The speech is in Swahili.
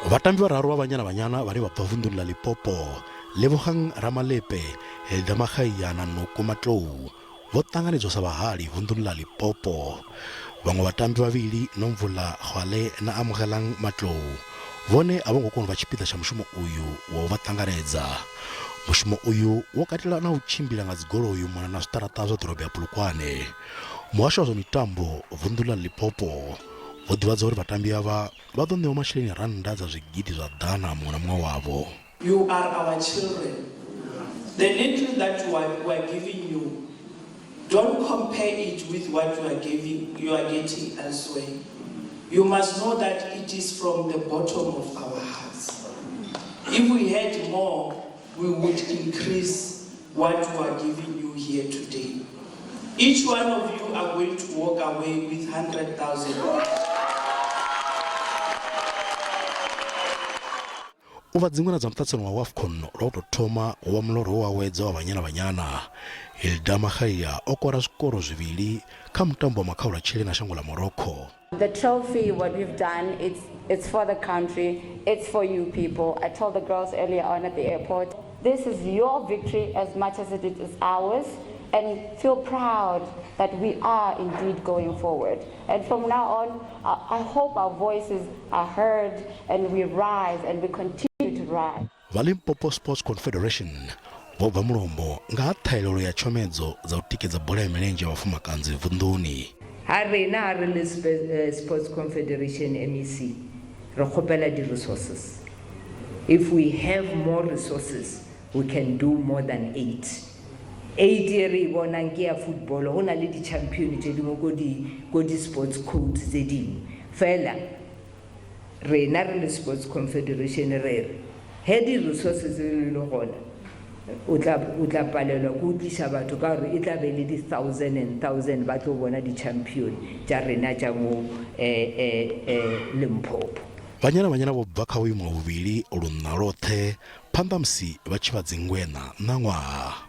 Vhatambi vhararu va Banyana Banyana vhane vha bva vunduni ḽa Limpopo, Lebogang Ramalepe, Makhaiana no Kumatlou vho tanganedzwa sa vhahali vunduni ḽa Limpopo. Vhaṅwe vhatambi vhavhili Nomvula Khwale na Amogelang Matlou vhone a vho ngo kona u vha tshipiḓa tsha mushumo uyu wa u vha tanganedza. Mushumo uyu wo katela na u tshimbila nga dzigoloi mona na zwiṱaraṱa zwa ḓorobo ya Polokwane. Muhasho wa zwa mitambo vundu ḽa Limpopo vho ḓivhadza uri vhatambi avha vha ḓo ṋewa masheleni rannda dza zwigidi zwa ḓana muṅwe na muṅwe wavho. You are our children. The little that we are giving you, don't compare it with what you are getting elsewhere. You must know that it is from the bottom of our hearts. If we had more, we would increase what we are giving you here today. Each one of you are going to walk away with 100,000. U vha dziṅwe na dza muṱatsano wa WAFCON lwa u tou thoma wa muloro wa wedza wa Banyana Banyana, Makhaiya o kora zwikoro zwivhili kha mutambo wa makhaula tshele na shango ḽa Morocco. The trophy, what we've done, it's for the country, it's for you people. I told the girls earlier on at the airport, this is your victory as much as it is ours, and feel proud that we are indeed going forward. And from now on, I hope our voices are heard and we rise and we continue to rise. Limpopo Sports Confederation vho bva mulombo nga ha ṱhahelelo ya tshomedzo dza u tikedza bola ya milenzhe ya vhafumakadzi vunduni. Ha rena ha re le Sports Confederation MEC re kgopela di resources. If we have more resources, we can do more than 8. 8 re bonang ke ya football go na le di champion tse dingwe go di sports codes tse dingwe fela rena re le Sports Confederation re he di resources le gona o tla palelwa go tlisha batho ka gore e tla be le di 1000 and 1000 ba tlo bona di champion tša rena tša mo Limpopo. Banyana Banyana vho bva kha vhuimo vhuvhili lunna lothe phanḓa musi vha tshi vha dzingwena ṋaṅwaha.